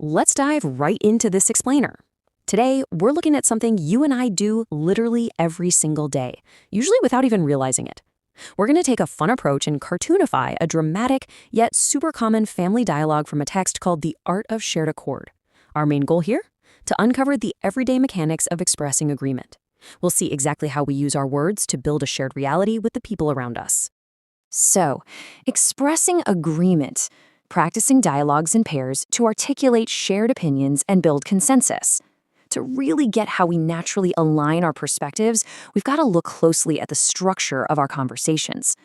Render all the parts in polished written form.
let's dive right into this explainer. Today, we're looking at something you and I do literally every single day, usually without even realizing it. We're going to take a fun approach and cartoonify a dramatic yet super common family dialogue from a text called The Art of Shared Accord. Our main goal here? To uncover the everyday mechanics of expressing agreement. We'll see exactly how we use our words to build a shared reality with the people around us. So, expressing agreement, practicing dialogues in pairs to articulate shared opinions and build consensus. To really get how we naturally align our perspectives, we've got to look closely at the structure of our conversations.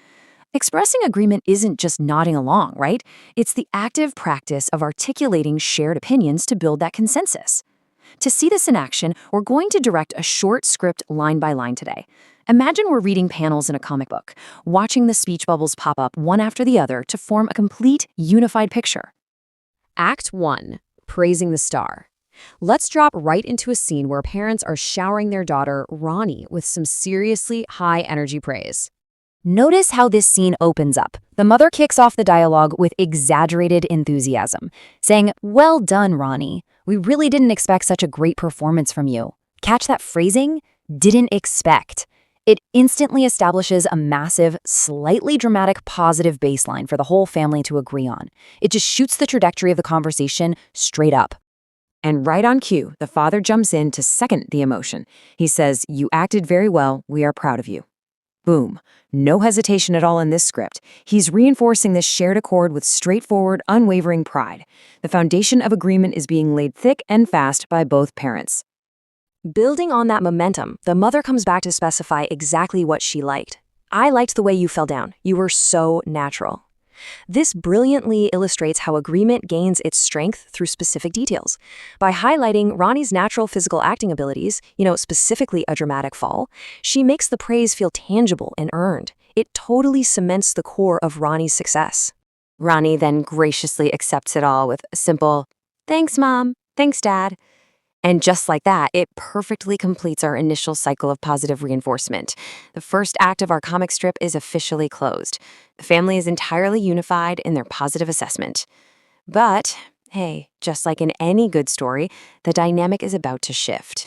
Expressing agreement isn't just nodding along, right? It's the active practice of articulating shared opinions to build that consensus. To see this in action, we're going to direct a short script line by line today. Imagine we're reading panels in a comic book, watching the speech bubbles pop up one after the other to form a complete, unified picture. Act 1. Praising the star. Let's drop right into a scene where parents are showering their daughter, Ronnie, with some seriously high-energy praise. Notice how this scene opens up. The mother kicks off the dialogue with exaggerated enthusiasm, saying, "Well done, Ronnie. We really didn't expect such a great performance from you." Catch that phrasing? Didn't expect. It instantly establishes a massive, slightly dramatic positive baseline for the whole family to agree on. It just shoots the trajectory of the conversation straight up. And right on cue, the father jumps in to second the emotion. He says, "You acted very well. We are proud of you." Boom. No hesitation at all in this script. He's reinforcing this shared accord with straightforward, unwavering pride. The foundation of agreement is being laid thick and fast by both parents. Building on that momentum, the mother comes back to specify exactly what she liked. "I liked the way you fell down. You were so natural." This brilliantly illustrates how agreement gains its strength through specific details. By highlighting Ronnie's natural physical acting abilities, specifically a dramatic fall, she makes the praise feel tangible and earned. It totally cements the core of Ronnie's success. Ronnie then graciously accepts it all with a simple, "Thanks, Mom. Thanks, Dad." And just like that, it perfectly completes our initial cycle of positive reinforcement. The first act of our comic strip is officially closed. The family is entirely unified in their positive assessment. But, hey, just like in any good story, the dynamic is about to shift.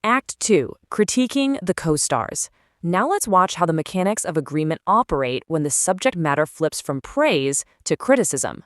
Act 2. Critiquing the co-stars. Now let's watch how the mechanics of agreement operate when the subject matter flips from praise to criticism.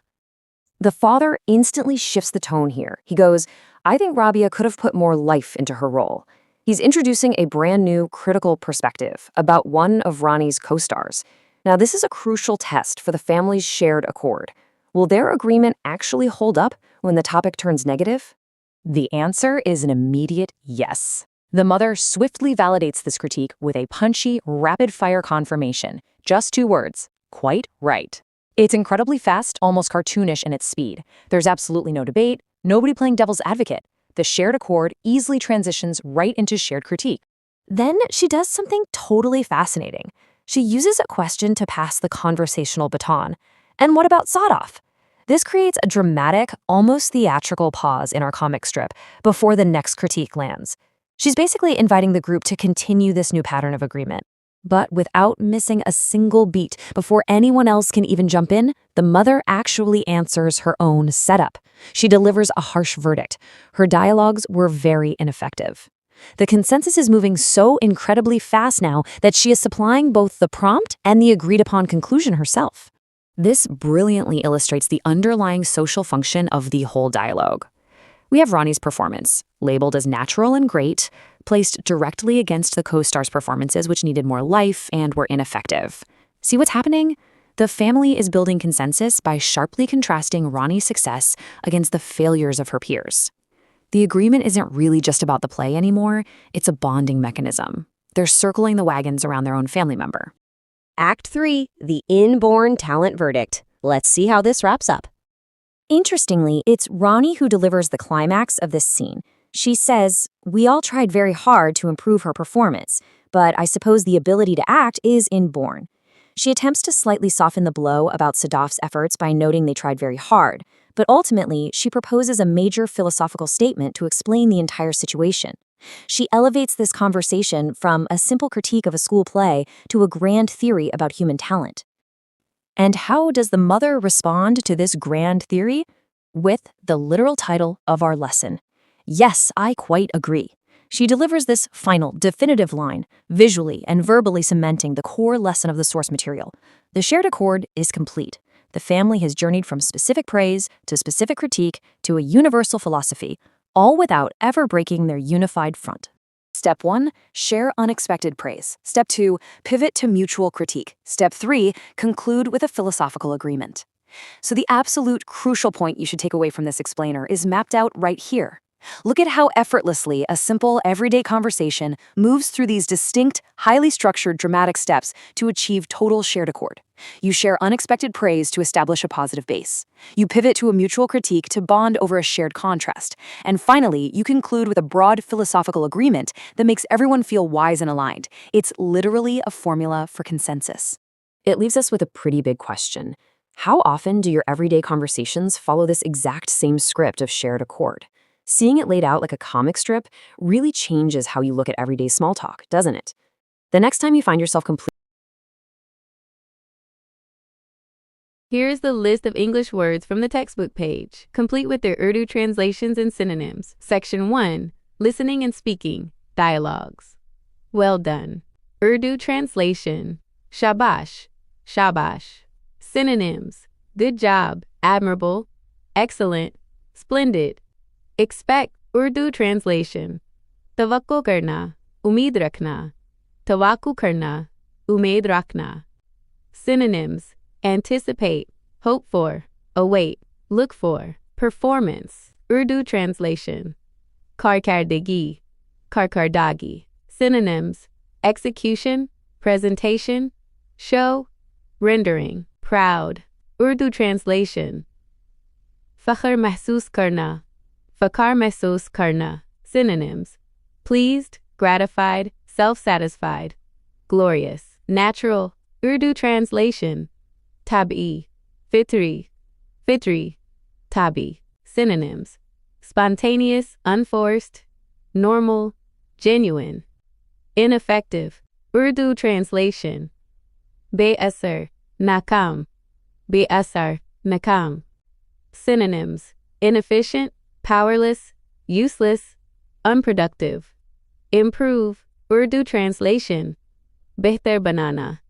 The father instantly shifts the tone here. He goes, "I think Rabia could have put more life into her role." He's introducing a brand new critical perspective about one of Ronnie's co-stars. Now, this is a crucial test for the family's shared accord. Will their agreement actually hold up when the topic turns negative? The answer is an immediate yes. The mother swiftly validates this critique with a punchy, rapid-fire confirmation. Just 2 words. Quite right. It's incredibly fast, almost cartoonish in its speed. There's absolutely no debate, nobody playing devil's advocate. The shared accord easily transitions right into shared critique. Then she does something totally fascinating. She uses a question to pass the conversational baton. "And what about sawed-off?" This creates a dramatic, almost theatrical pause in our comic strip before the next critique lands. She's basically inviting the group to continue this new pattern of agreement. But without missing a single beat, before anyone else can even jump in, the mother actually answers her own setup. She delivers a harsh verdict. Her dialogues were very ineffective. The consensus is moving so incredibly fast now that she is supplying both the prompt and the agreed-upon conclusion herself. This brilliantly illustrates the underlying social function of the whole dialogue. We have Ronnie's performance, labeled as natural and great, placed directly against the co-stars' performances which needed more life and were ineffective. See what's happening? The family is building consensus by sharply contrasting Ronnie's success against the failures of her peers. The agreement isn't really just about the play anymore, it's a bonding mechanism. They're circling the wagons around their own family member. Act 3, the inborn talent verdict. Let's see how this wraps up. Interestingly, it's Ronnie who delivers the climax of this scene. She says, "We all tried very hard to improve her performance, but I suppose the ability to act is inborn." She attempts to slightly soften the blow about Sadaf's efforts by noting they tried very hard, but ultimately, she proposes a major philosophical statement to explain the entire situation. She elevates this conversation from a simple critique of a school play to a grand theory about human talent. And how does the mother respond to this grand theory? with the literal title of our lesson. Yes, I quite agree. She delivers this final, definitive line, visually and verbally cementing the core lesson of the source material. The shared accord is complete. The family has journeyed from specific praise to specific critique to a universal philosophy, all without ever breaking their unified front. Step 1, share unexpected praise. Step 2, pivot to mutual critique. Step 3, conclude with a philosophical agreement. So the absolute crucial point you should take away from this explainer is mapped out right here. Look at how effortlessly a simple, everyday conversation moves through these distinct, highly structured, dramatic steps to achieve total shared accord. You share unexpected praise to establish a positive base. You pivot to a mutual critique to bond over a shared contrast. And finally, you conclude with a broad philosophical agreement that makes everyone feel wise and aligned. It's literally a formula for consensus. It leaves us with a pretty big question. How often do your everyday conversations follow this exact same script of shared accord? Seeing it laid out like a comic strip really changes how you look at everyday small talk, doesn't it? The next time you find yourself Here's the list of English words from the textbook page, complete with their Urdu translations and synonyms. Section 1, Listening and Speaking, Dialogues. Well done. Urdu translation, Shabash, Shabash. Synonyms, good job, admirable, excellent, splendid. Expect Urdu translation. Tawakko karna, umeed rakhna. Tawakku karna, umeed rakhna. Synonyms, anticipate, hope for, await, look for. Performance, Urdu translation. Karkardagi, karkardagi. Synonyms, execution, presentation, show, rendering. Proud, Urdu translation. Fakhr mahsoos karna, fakar mahsoos karna. Synonyms, pleased, gratified, self-satisfied. Glorious, natural, Urdu translation. Tabi, fitri, fitri, tabi. Synonyms, spontaneous, unforced, normal, genuine. Ineffective, Urdu translation. Be-asar, nakam, be-asar, nakam. Synonyms, inefficient, powerless, useless, unproductive. Improve, Urdu translation. Behtar banana,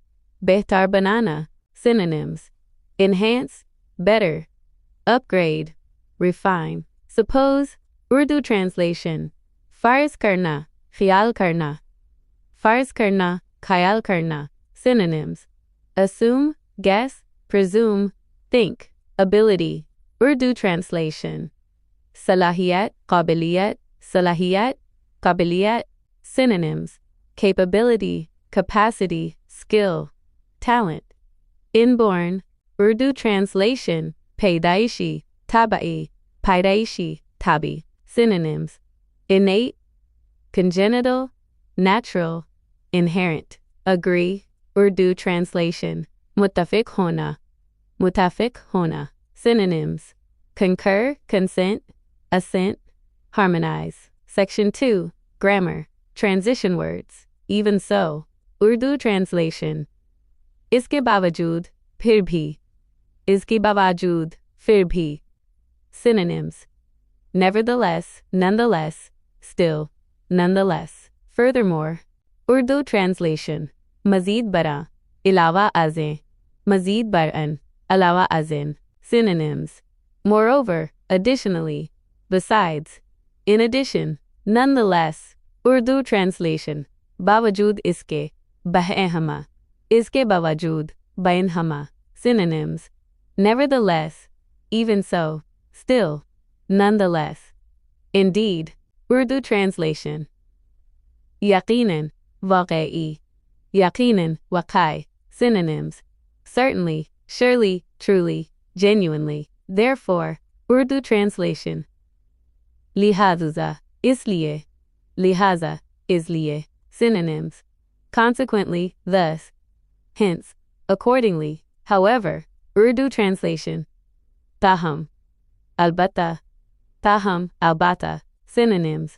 behtar banana. Synonyms, enhance, better, upgrade, refine. Suppose, Urdu translation. Farz karna, khayal karna. Farz karna, khayal karna. Synonyms, assume, guess, presume, think. Ability, Urdu translation. Salahiyat, qabiliyat, salahiyat, qabiliyat. Synonyms, capability, capacity, skill, talent. Inborn, Urdu translation. Paidaishi, tabai, paidaishi, tabi. Synonyms, innate, congenital, natural, inherent. Agree, Urdu translation. Muttafiq hona, muttafiq hona. Synonyms, concur, consent, assent, harmonize. Section 2, Grammar, transition words. Even so, Urdu translation. Iske bawajud, phir bhi. Iske bawajud, phir bhi. Synonyms, nevertheless, nonetheless, still, nonetheless. Furthermore, Urdu translation. Mazid bara, ilawa aze. Mazid baran, alawa azin. Synonyms, moreover, additionally, besides, in addition, nonetheless. Urdu translation. Bawajud iske, bah-e-hama. Iske bawajud, bain-hama. Synonyms, nevertheless, even so, still, nonetheless. Indeed, Urdu translation. Yaqinan, waqai. Yaqinan, waqai. Synonyms, certainly, surely, truly, genuinely. Therefore, Urdu translation. Lihaza, isliye. Lihaza, isliye. Synonyms, consequently, thus, hence, accordingly. However, Urdu translation. Taham, albata, taham, albata. Synonyms,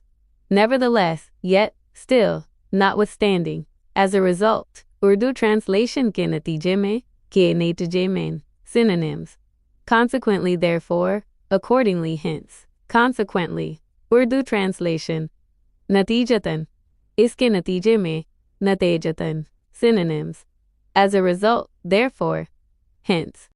nevertheless, yet, still, notwithstanding. As a result, Urdu translation ke natije mein, ke natije mein. Synonyms, consequently, therefore, Accordingly, hence. Consequently. Urdu translation. Natijatan. Iske natije mein. Natijatan. Synonyms. As a result, therefore. Hence.